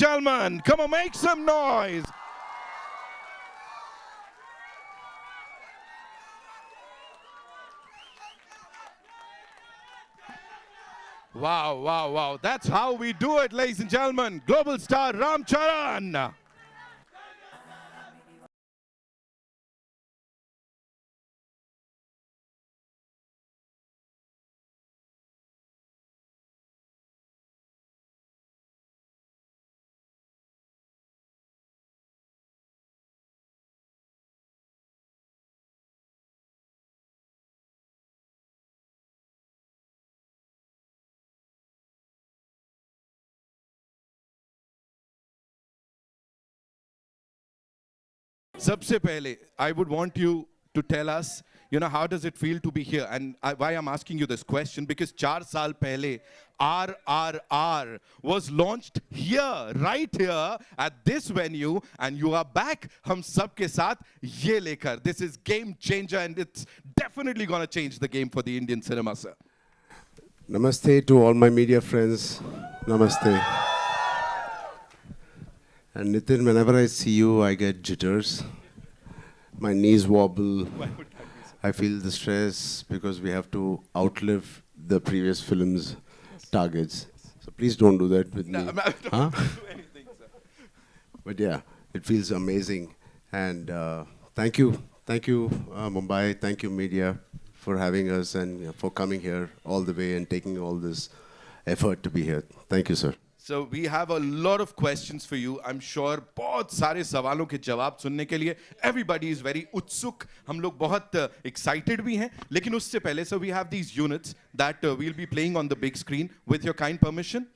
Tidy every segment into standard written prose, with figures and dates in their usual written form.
gentlemen. Come on, make some noise. Wow, wow, wow. That's how we do it, ladies and gentlemen. Global star Ram Charan. सबसे पहले, I would want you to tell us, how does it feel to be here? And why I'm asking you this question, because 4 साल पहले RRR was launched here, right here at this venue, and you are back हम सब के साथ ये लेकर. This is game changer, and it's definitely going to change the game for the Indian cinema, sir. Namaste to all my media friends. Namaste. And Nitin, whenever I see you, I get jitters. My knees wobble. I feel the stress because we have to outlive the previous film's targets. So please don't do that with me. No, don't do anything, sir. But yeah, it feels amazing. And thank you, Mumbai. Thank you, media, for having us and for coming here all the way and taking all this effort to be here. Thank you, sir. So we have a lot of questions for you. I'm sure बहुत सारे सवालों के जवाब सुनने के लिए everybody is very utsuk. हम लोग बहुत excited भी हैं. लेकिन उससे पहले, so we have these units that we'll be playing on the big screen with your kind permission.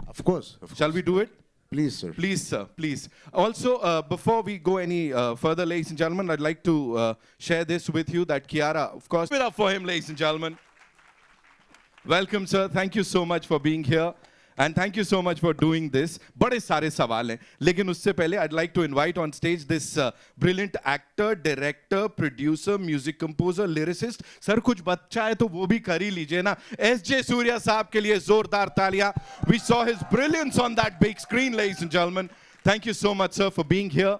Of course. Shall we do it? Please, sir. Please, sir, please. Also, before we go any further, ladies and gentlemen, I'd like to share this with you that Kiara, of course, give it up for him, ladies and gentlemen. Welcome, sir. Thank you so much for being here. And thank you so much for doing this. बड़े सारे सवाल हैं. लेकिन उससे पहले, I'd like to invite on stage this brilliant actor, director, producer, music composer, lyricist. Sir कुछ बच्चा है तो वो भी कर ही लीजिए ना. S.J. Surya साहब के लिए जोरदार तालियां. We saw his brilliance on that big screen, ladies and gentlemen. Thank you so much, sir, for being here.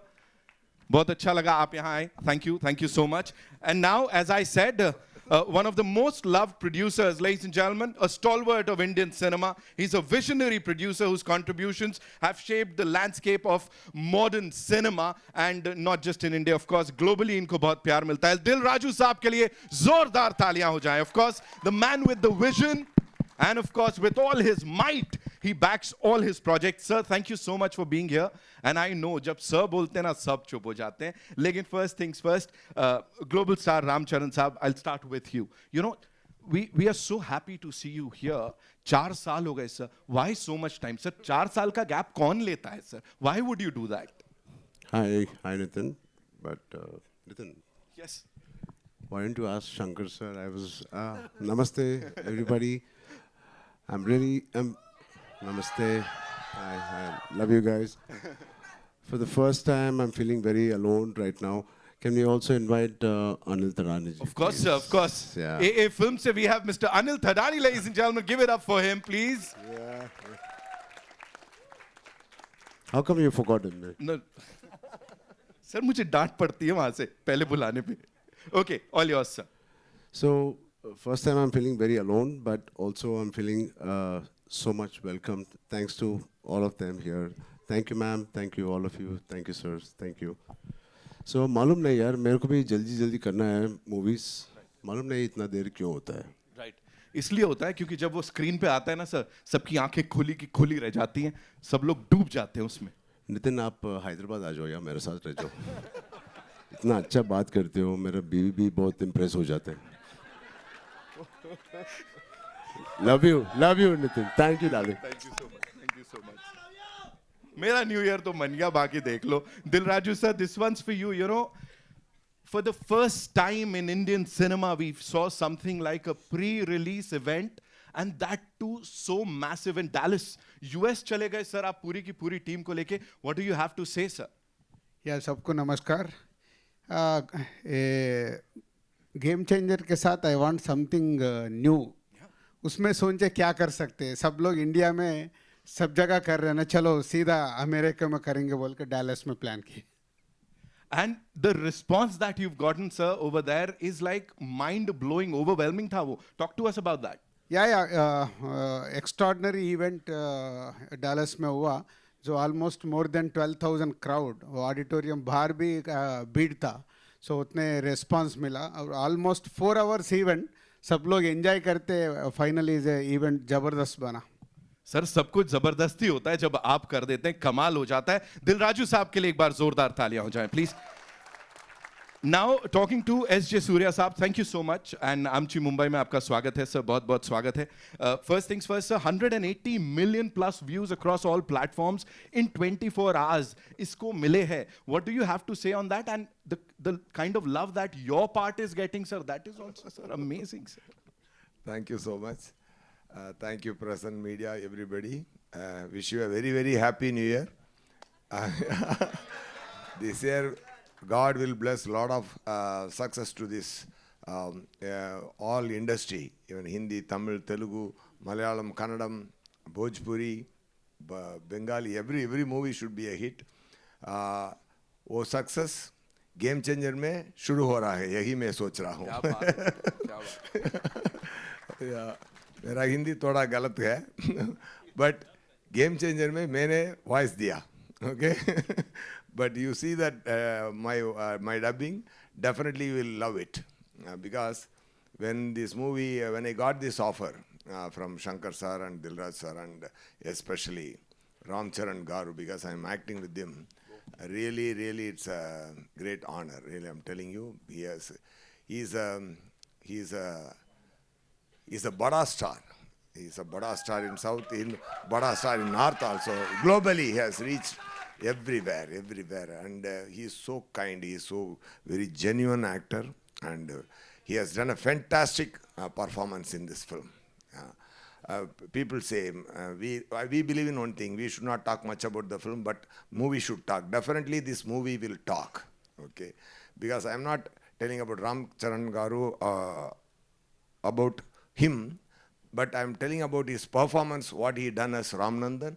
बहुत अच्छा लगा आप यहाँ आए. Thank you so much. And now, as I said, one of the most loved producers, ladies and gentlemen, a stalwart of Indian cinema. He's a visionary producer whose contributions have shaped the landscape of modern cinema, and not just in India, of course, globally इनको बहुत प्यार मिलता है. दिल राजू साहब के लिए जोरदार तालियां हो जाएं. Of course, the man with the vision, and of course, with all his might, he backs all his projects. Sir, thank you so much for being here. And I know, जब sir बोलते हैं ना, सब चुप हो जाते हैं. लेकिन first things first, global star Ram Charan साहब, I'll start with you. We are so happy to see you here. 4 साल हो गए, sir. Why so much time, sir? 4 साल का gap कौन लेता है, sir? Why would you do that? Hi, Nitin. But Nitin. Yes. Why don't you ask Shankar, sir? Namaste, everybody. Namaste. I love you guys. For the first time, I'm feeling very alone right now. Can we also invite Anil Tadani? Of course, sir, of course. Yeah. AA Film se we have Mr. Anil Tadani, ladies and gentlemen. Give it up for him, please. Yeah. How come you forgot him? No. Sir, मुझे डांट पड़ती है वहाँ से पहले बुलाने पे. Okay, all yours, sir. So, first time I'm feeling very alone, but also I'm feeling so much welcomed. Thanks to all of them here. Thank you, ma'am. Thank you, all of you. Thank you, sirs. Thank you. So, मालूम नहीं यार, मेरे को भी जल्दी करना है movies. मालूम नहीं इतना देर क्यों होता है. Right. इसलिए होता है क्योंकि जब वो स्क्रीन पे आता है ना सर, सबकी आंखें खुली की खुली रह जाती हैं, सब लोग डूब जाते हैं उसमें. नितिन आप हैदराबाद आ जाओ या मेरे साथ रह जाओ. इतना अच्छा बात करते हो, मेरा बीवी भी बहुत इम्प्रेस हो जाते हैं. Love you, Nitin. Thank you, darling. Thank you so much. मेरा न्यू ईयर तो मन गया, बाकी देख लो. दिल Raju sir, this one's for you. For the first time in Indian cinema, we saw something like a pre-release event, and that too so massive in Dallas. US चले गए sir, आप पूरी की पूरी टीम को लेके. What do you have to say, sir? या सबको नमस्कार. गेम चेंजर के साथ आई वांट समथिंग न्यू. उसमें सोचे क्या कर सकते हैं. सब लोग इंडिया में सब जगह कर रहे हैं ना, चलो सीधा अमेरिका में करेंगे बोल के डैलस में प्लान किए. And the response that you've gotten, sir, over there is like mind-blowing, overwhelming tha wo. Talk to us about that. Extraordinary event Dallas में हुआ, जो ऑलमोस्ट मोर देन 12,000 क्राउड, वो ऑडिटोरियम बाहर भी भीड़ था. सो उतने रिस्पांस मिला और ऑलमोस्ट 4 आवर्स इवेंट सब लोग एंजॉय करते. फाइनली इवेंट ज़बरदस्त बना. सर, सब कुछ जबरदस्ती होता है, जब आप कर देते हैं कमाल हो जाता है. दिलराजू साहब के लिए एक बार जोरदार तालियां हो जाएं please. Now talking to S J. Surya साहब, thank you so much. And आमची मुंबई में आपका स्वागत है सर, बहुत बहुत स्वागत है. First things first sir, 180 million plus views across all platforms in 24 hours इसको मिले हैं. What do you have to say on that and the kind of love that your part is getting sir, that is also sir amazing sir. Thank you so much. Thank you, press and media, everybody. Wish you a very, very happy New Year. This year, God will bless a lot of success to this all industry, even Hindi, Tamil, Telugu, Malayalam, Kannadam, Bhojpuri, Bengali. Every movie should be a hit. वो success game changer में शुरू हो रहा है, यही मैं सोच रहा हूँ. मेरा हिंदी थोड़ा गलत है, बट गेम चेंजर में मैंने वॉइस दिया. Okay, but you see that my dubbing, definitely you will love it, because when this movie, when I got this offer from Shankar sir and Dilraj sir and especially Ram Charan Garu, because I am acting with them, really it's a great honor. Really, I'm telling you, he's a bada star. He's a bada star in South, in bada star in North also. Globally, he has reached everywhere. And he is so kind. He is so very genuine actor. And he has done a fantastic performance in this film. People say, we believe in one thing. We should not talk much about the film, but movie should talk. Definitely this movie will talk. Okay, because I am not telling about Ram Charan Garu, about him, but I am telling about his performance, what he done as Ramanandan,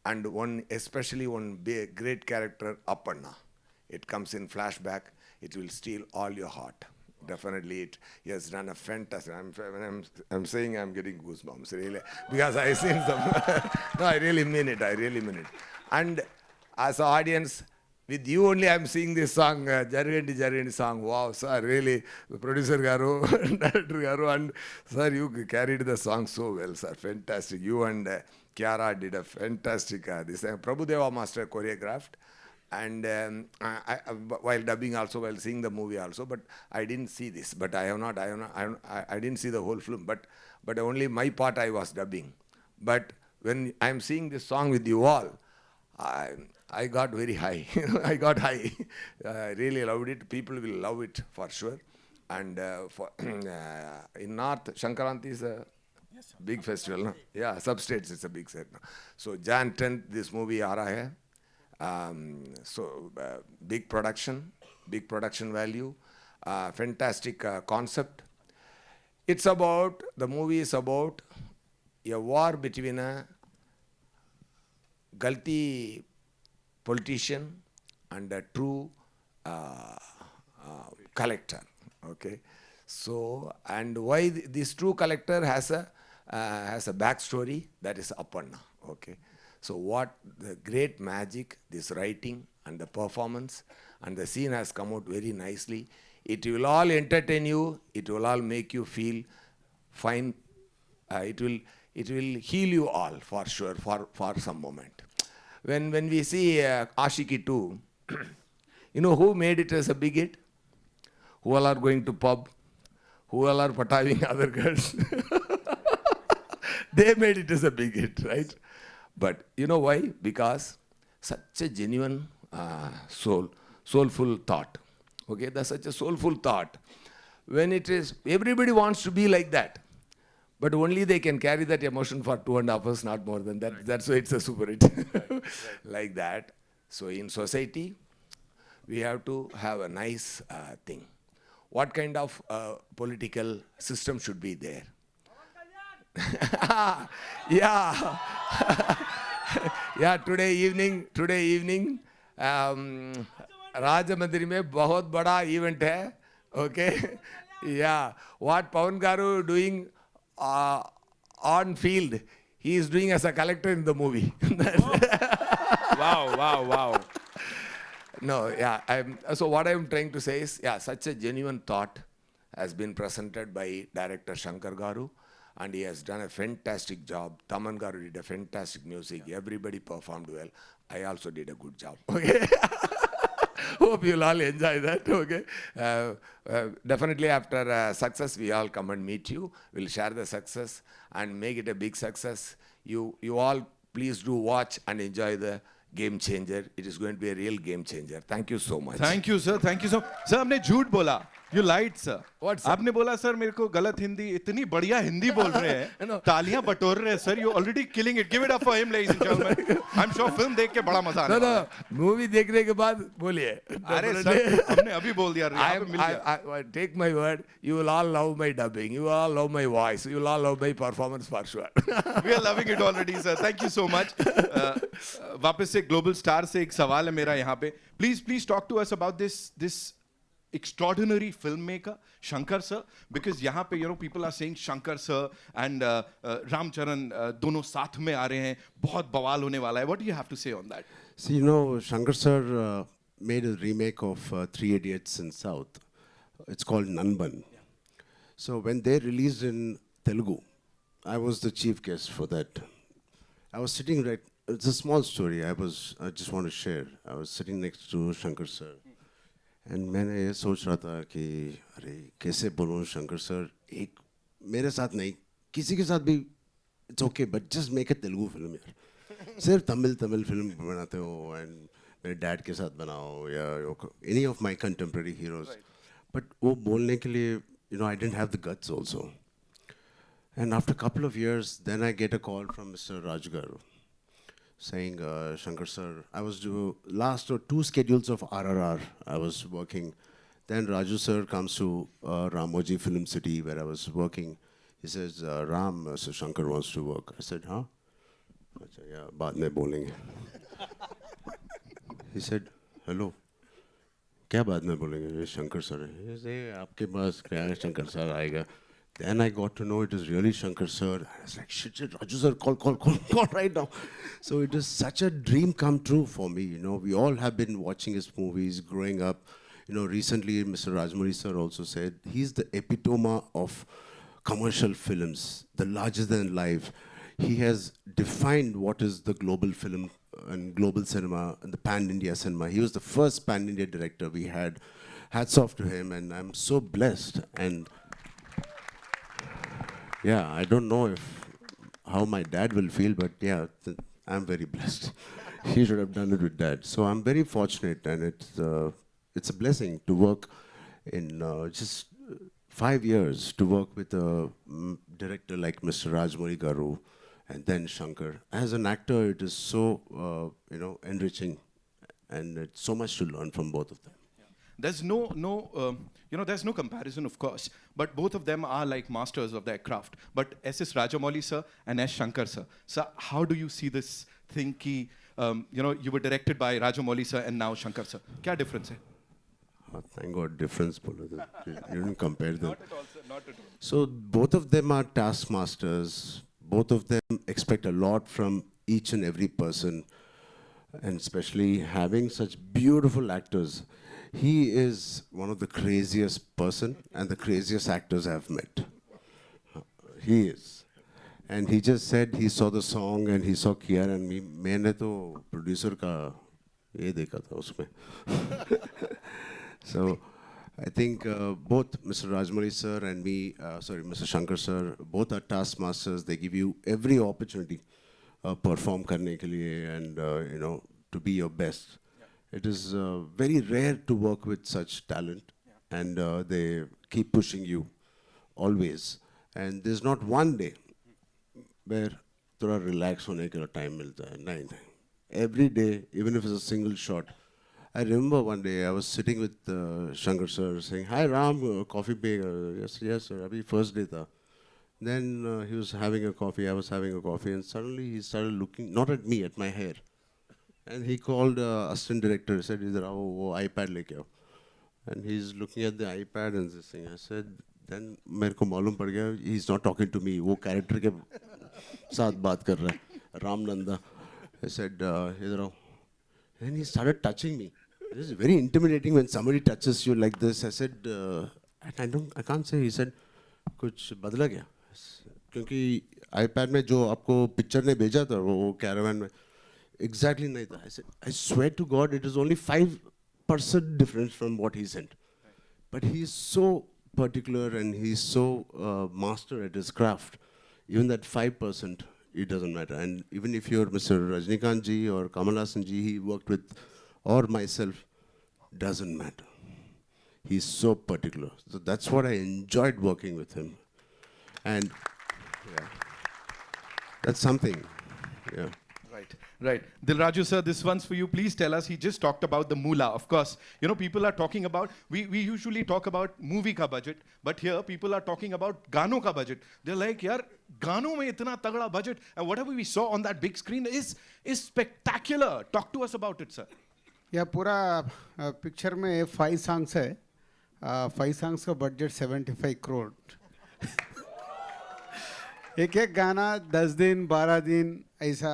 and especially one big, great character, Appanna. It comes in flashback. It will steal all your heart. Definitely, he has done a fantastic. When I'm saying, I'm getting goosebumps, really, because I seen some. No, I really mean it. And as an audience, with you only, I'm seeing this song, Jarigandi song. Wow, sir, really, the producer Garu, director Garu, and sir, you carried the song so well, sir. Fantastic. You and Kiara did a fantastic. This Prabhudeva Master choreographed. And I, while dubbing also, while seeing the movie also, but I didn't see this. But I didn't see the whole film. But only my part I was dubbing. But when I'm seeing this song with you all, I got very high. I got high. I really loved it. People will love it for sure. And in North, Shankaranti is a big festival. No? Yeah, substates it's a big set. No? So Jan 10th, this movie aa raha hai. Big production value, fantastic concept. The movie is about a war between a Galti politician and a true collector. Okay, so and why this true collector has a backstory, that is Appanna. Okay. So what the great magic, this writing and the performance and the scene has come out very nicely. It will all entertain you. It will all make you feel fine. It will heal you all for sure for some moment. When we see Ashiki 2, you know who made it as a big hit? Who all are going to pub? Who all are pataving other girls? They made it as a big hit, right? But you know why? Because such a genuine soulful thought. Okay, that's such a soulful thought. When it is, everybody wants to be like that. But only they can carry that emotion for 2.5 hours, not more than that. That's why it's a super hit. Like that. So in society, we have to have a nice thing. What kind of political system should be there? Yeah. Yeah, today evening, Rajamandri में बहुत बड़ा event है. Okay. Yeah. What Pawan Garu doing on field, he is doing as a collector in the movie. Wow. No, yeah. So what I'm trying to say is, yeah, such a genuine thought has been presented by director Shankar Garu, and he has done a fantastic job. Taman Garu did a fantastic music. Everybody performed well. I also did a good job. Okay. Hope you'll all enjoy that. Okay. Definitely after success, we all come and meet you. We'll share the success and make it a big success. You all please do watch and enjoy the game changer. It is going to be a real game changer. Thank you so much. Thank you sir, thank you so sir. आपने झूठ बोला. You lied sir. What, sir? आपने बोला sir मेरे को गलत हिंदी, इतनी बढ़िया हिंदी बोल रहे हैं, No. तालियां बटोर रहे हैं sir. You already killing it. Give it up for him ladies and gentleman. I am sure film देख के बड़ा मजा आने No, वाला है. no. Movie देखने के बाद बोलिए. अरे सर हमने अभी बोल दिया. I take my word. You will all love my dubbing. You will all love my voice. You will all love my performance for sure. We are loving it already, sir. Thank you so much. वापस से global star से एक सवाल है मेरा यहाँ पे. Please talk to us about this extraordinary filmmaker Shankar sir, because यहाँ पे people are saying Shankar sir and Ramcharan दोनों साथ में आ रहे हैं. बहुत बवाल होने वाला है. What do you have to say on that? See, Shankar sir made a remake of Three Idiots in South. It's called Nanban. So when they released in Telugu, I was the chief guest for that. I was sitting it's a small story. I just want to share. I was sitting next to Shankar sir. And मैंने ये सोच रहा था कि अरे कैसे बोलूँ Shankar sir, एक मेरे साथ नहीं, किसी के साथ भी it's okay, but just make a Telugu film यार. सिर्फ तमिल फिल्म बनाते हो एंड मेरे डैड के साथ बनाओ या any of my contemporary heroes. But वो बोलने के लिए I didn't have the guts also. And after couple of years then I get a call from mister Raj garu saying, Shankar sir, I was last 2 schedules of RRR I was working. Then Raju sir comes to Ramoji Film City where I was working. He says, Ram, so Shankar wants to work. I said, huh? I said, yeah, baad mein bolenge. He said, hello. क्या बाद में बोलेंगे? ये Shankar sir है. He said, आपके पास क्या है? Shankar sir आएगा. Then I got to know it is really Shankar sir. I was like, shit, Raju sir, call right now. So it is such a dream come true for me. We all have been watching his movies growing up. Recently Mr. Rajmouli sir also said he's the epitome of commercial films, the larger than life. He has defined what is the global film and global cinema and the pan-India cinema. He was the first pan-India director we had. Hats off to him, and I'm so blessed. And yeah, I don't know how my dad will feel, but yeah, I'm very blessed. He should have done it with dad. So I'm very fortunate, and it's a blessing to work in just 5 years to work with a director like Mr. Rajmouli Garu and then Shankar. As an actor, it is so enriching, and it's so much to learn from both of them. There's there's no comparison, of course, but both of them are like masters of their craft. But S.S. Rajamouli sir and S. Shankar sir. Sir, how do you see this thing ki, you were directed by Rajamouli sir and now Shankar sir? Kya difference hai? Oh, thank God, difference. You didn't compare them. Not at all, sir, not at all. So both of them are taskmasters. Both of them expect a lot from each and every person, and especially having such beautiful actors. He is one of the craziest person and the craziest actors I've met. He is. And he just said he saw the song and he saw Kiara and me. मैंने तो producer का ये देखा था उसमें. So I think both Mr. Rajmouli sir and me, Mr. Shankar sir, both are taskmasters. They give you every opportunity perform करने के लिए and to be your best. It is very rare to work with such talent, and they keep pushing you always. And there's not one day where थोड़ा relax होने के लिए time मिलता है. नहीं. Every day, even if it's a single shot. I remember one day I was sitting with Shankar sir saying, "Hi Ram, coffee पे yes sir. अभी first day था. Then he was having a coffee, I was having a coffee, and suddenly he started looking, not at me, at my hair. And he called assistant director, he said, "Idhar aao, wo iPad leke aao." And he's looking at the iPad and this thing. I said, then मेरे को मालूम पड़ गया, he's not talking to me, वो character के साथ बात कर रहा है, Ram Nanda. I said, "Idhar aao." Then he started touching me. It is very intimidating when somebody touches you like this. I said, and I can't say. He said, कुछ बदला क्या? क्योंकि iPad में जो आपको पिक्चर ने भेजा था वो कैरावान में exactly नहीं था. I said, I swear to God, it is only 5% difference from what he sent. But he is so particular and he is so master at his craft. Even that 5%, it doesn't matter. And even if you're Mr. Rajnikant ji or Kamal Hassan ji, he worked with, or myself, doesn't matter. He's so particular. So that's what I enjoyed working with him. And yeah, that's something. Yeah. Right. Dilraju sir, this one's for you. Please tell us, he just talked about the moolah. Of course, you know, people are talking about, we usually talk about movie ka budget, but here people are talking about gano ka budget. They're like, yaar, gano mein itna tagda budget, and whatever we saw on that big screen is spectacular. Talk to us about it, sir. या पूरा picture में 5 songs है. 5 songs का budget 75 crore. एक एक गाना 10 दिन 12 दिन ऐसा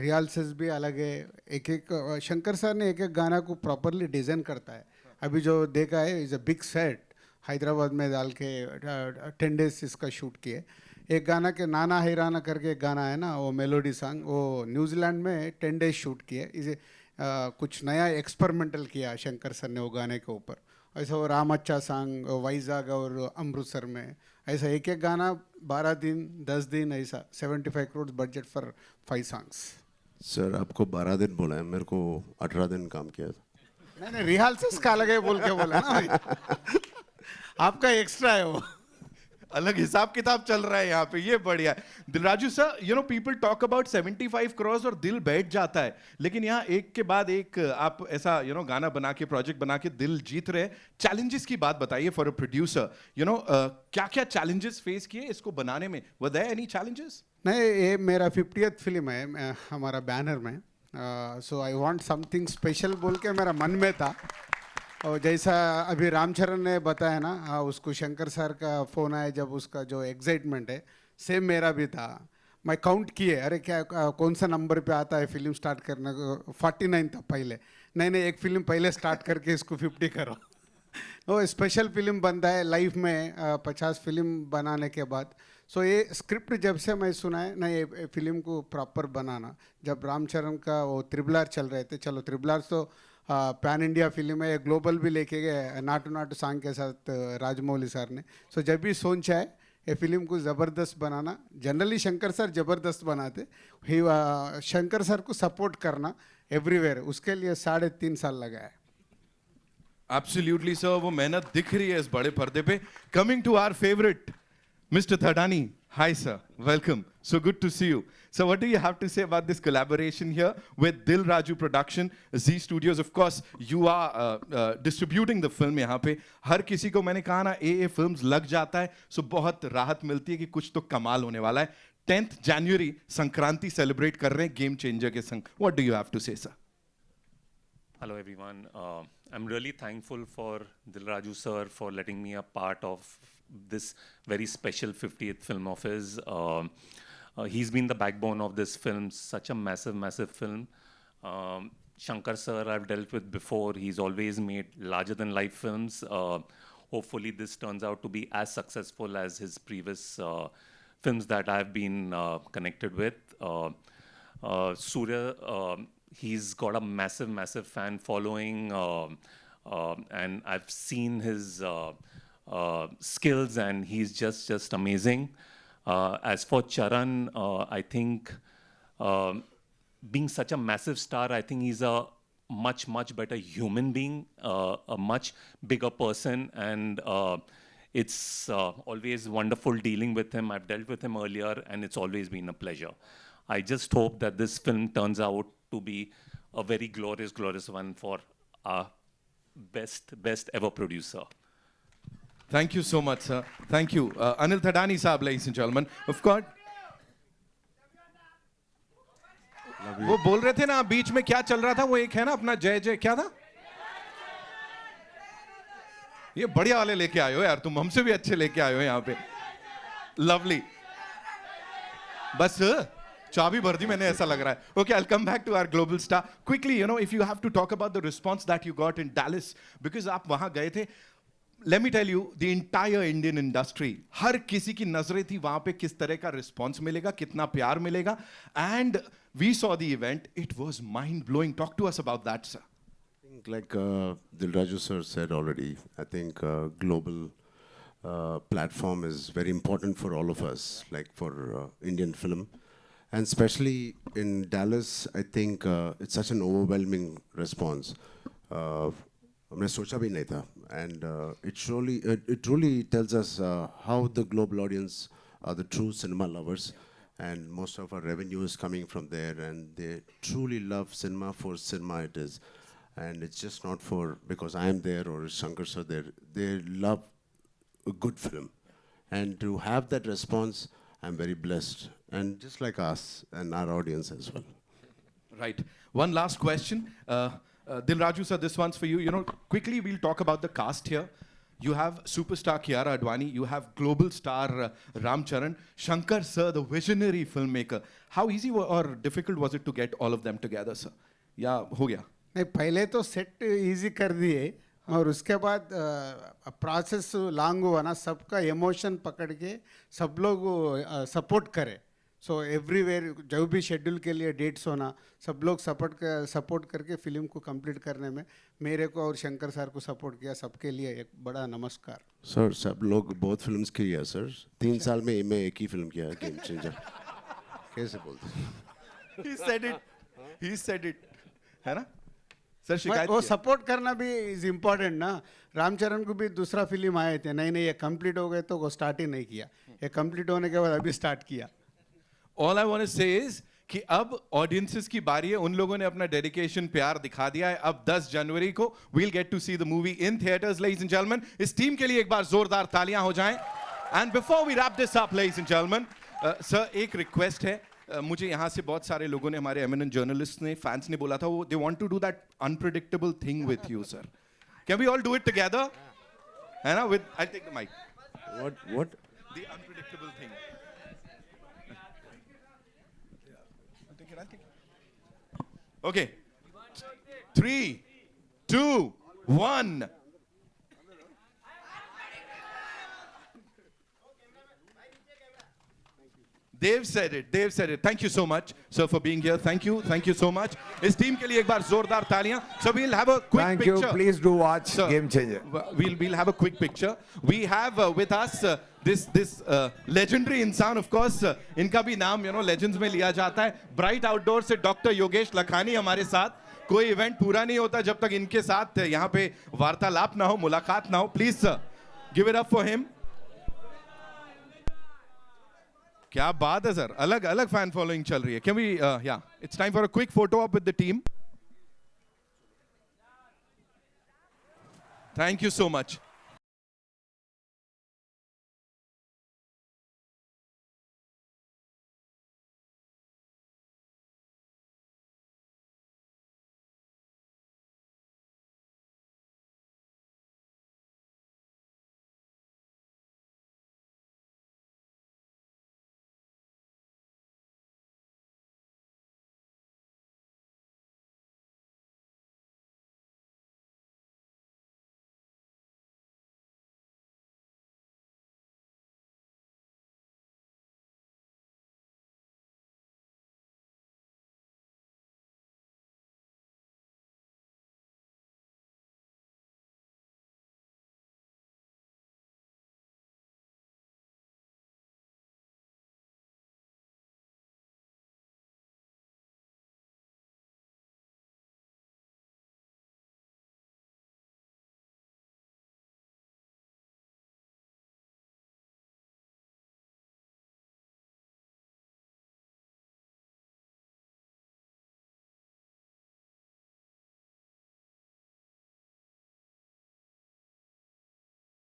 रिहर्सल्स भी अलग है. एक एक शंकर सर ने एक एक गाना को प्रॉपरली डिज़ाइन करता है. अभी जो देखा है is a big set, Hyderabad में डाल के 10 डेज इसका शूट किए. एक गाना के नाना हैराना करके एक गाना है ना, वो मेलोडी सॉन्ग, वो न्यूजीलैंड में 10 डेज शूट किए. इसे कुछ नया एक्सपेरिमेंटल किया शंकर सर ने वो गाने के ऊपर. ऐसा वो राम अच्छा सॉन्ग वाइजाग और अमृतसर में, ऐसा एक एक गाना 12 दिन 10 दिन, ऐसा 75 crore budget for 5 songs. Sir आपको 12 दिन बोला है, मेरे को 18 दिन काम किया था. नहीं रिहर्सल्स का अलग है बोल के बोला ना भाई. आपका एक्स्ट्रा है वो. अलग हिसाब किताब चल रहा है यहाँ पे, ये बढ़िया है. Dil Raju sir, you know people talk about 75 crore और दिल बैठ जाता है, लेकिन यहाँ एक के बाद एक आप ऐसा यू नो गाना बना के प्रोजेक्ट बना के दिल जीत रहे. चैलेंजेस की बात बताइए for a producer. You know क्या क्या चैलेंजेस फेस किए इसको बनाने में? Were there any challenges? नहीं, ये मेरा 50th फिल्म है हमारा बैनर में. So I want something special बोल के मेरा मन में था. और जैसा अभी रामचरण ने बताया ना, उसको शंकर सर का फ़ोन आया जब, उसका जो एक्साइटमेंट है सेम मेरा भी था. मैं काउंट किए, अरे क्या कौन सा नंबर पे आता है फिल्म स्टार्ट करने को. 49 था पहले. नहीं एक फिल्म पहले स्टार्ट करके इसको 50 करो. वो स्पेशल फिल्म बनता है लाइफ में 50 फिल्म बनाने के बाद. सो ये स्क्रिप्ट जब से मैं सुना है ना, ये फिल्म को प्रॉपर बनाना, जब रामचरण का वो RRR चल रहे थे, चलो RRR तो पैन इंडिया फिल्म है, ग्लोबल भी लेके गए नाटू नाटू सॉन्ग के साथ राजमौली सर ने. सो जब भी सोचा है ये फिल्म को ज़बरदस्त बनाना, जनरली शंकर सर ज़बरदस्त बनाते, शंकर सर को सपोर्ट करना एवरीवेयर, उसके लिए 3.5 साल लगा है. एब्सोल्युटली सर, वो मेहनत दिख रही है इस बड़े पर्दे पे. Coming to our favourite Mr. Thadani, hi sir, welcome. So good to see you. So what do you have to say about this collaboration here with Dil Raju Production, Z Studios? Of course, you are distributing the film यहाँ पे. हर किसी को मैंने कहा ना, ये films लग जाता है, so बहुत राहत मिलती है कि कुछ तो कमाल होने वाला है. 10th January संक्रांति celebrate कर रहे हैं Game Changer के संग. What do you have to say, sir? Hello everyone. I'm really thankful for Dil Raju sir for letting me a part of this very special 50th film of his. He's been the backbone of this film, such a massive film. Shankar sir I've dealt with before. He's always made larger than life films. Hopefully this turns out to be as successful as his previous films that I've been connected with. Surya, he's got a massive fan following, and I've seen his skills, and he's just amazing. As for Charan, I think being such a massive star, I think he's a much better human being, a much bigger person, and it's always wonderful dealing with him. I've dealt with him earlier, and it's always been a pleasure. I just hope that this film turns out to be a very glorious one for our best ever producer. Thank you so much, sir. Thank you. Anil Thadani saab, ladies and gentlemen. Of course. वो बोल रहे थे ना बीच में क्या चल रहा था वो एक है ना अपना जय जय क्या था ये बढ़िया वाले लेके आए हो यार तुम हमसे भी अच्छे लेके आए हो यहाँ पे लवली बस चाबी भर दी मैंने ऐसा लग रहा है okay I'll come back to our global star quickly you know if you have to talk about the response that you got in Dallas because आप वहां गए थे let me tell you the entire Indian industry हर किसी की नजरें थी वहां पे किस तरह का रिस्पॉन्स मिलेगा कितना प्यार मिलेगा and we saw the event it was mind blowing talk to us about that sir I think like Dilraju sir said already, I think global platform is very important for all of us, like for Indian film. And especially in Dallas, I think it's such an overwhelming response. हमने सोचा भी नहीं था. And it truly tells us how the global audience are the true cinema lovers. And most of our revenue is coming from there. And they truly love cinema for cinema it is. And it's just not for because I am there or Shankar sir there. They love a good film, and to have that response, I'm very blessed. And just like us and our audience as well. Right. One last question. Dilraju sir, this one's for you. You know, quickly we'll talk about the cast here. You have superstar Kiara Advani. You have global star Ram Charan. Shankar sir, the visionary filmmaker. How easy or difficult was it to get all of them together, sir? या हो गया? नहीं पहले तो set easy कर दिए और उसके बाद प्रोसेस लॉन्ग हुआ ना सबका इमोशन पकड़ के सब लोग सपोर्ट करे सो एवरीवेयर जो भी शेड्यूल के लिए डेट्स होना सब लोग सपोर्ट करके फिल्म को कंप्लीट करने में मेरे को और शंकर सर को सपोर्ट किया सबके लिए एक बड़ा नमस्कार सर सब लोग बहुत फिल्म्स किया सर 3 साल में मैं एक ही फिल्म किया गेम चेंजर कैसे बोलते He said it. है ना? सर शिकायत वो किया। सपोर्ट करना भी इज इम्पोर्टेंट ना रामचरण को भी दूसरा फिल्म आए थे नहीं नहीं ये कंप्लीट हो गए तो वो स्टार्ट ही नहीं किया ये कंप्लीट होने के बाद अभी स्टार्ट किया All I want to say is कि अब ऑडियंसेस की बारी है उन लोगों ने अपना डेडिकेशन प्यार दिखा दिया है अब 10 जनवरी को we'll get to see the movie in theaters ladies and gentlemen इस टीम के लिए एक बार जोरदार तालियां हो जाएं and before we wrap this up ladies and gentlemen sir एक रिक्वेस्ट है मुझे यहाँ से बहुत सारे लोगों ने हमारे एमिनेंट जर्नलिस्ट ने फैंस ने बोला था वो they want to do that unpredictable thing with you sir can we all do it together है ना with I take the mic what the unpredictable thing okay 3 2 1 They've said it. They've said it. Thank you so much, sir, for being here. Thank you. Thank you so much. इस team के लिए एक बार जोरदार तालियां. So we'll have a quick Thank picture. you. Please do watch Sir, Game Changer. We'll have a quick picture. We have with us this legendary इंसान, of course. इनका भी नाम legends में लिया जाता है. Bright Outdoor से Dr. योगेश लखानी हमारे साथ. कोई इवेंट पूरा नहीं होता जब तक इनके साथ यहाँ पे वार्तालाप ना हो, मुलाकात ना हो. Please, sir, give it up for him. क्या बात है सर अलग अलग फैन फॉलोइंग चल रही है कैन वी या it's time for a quick photo up with the team thank you so much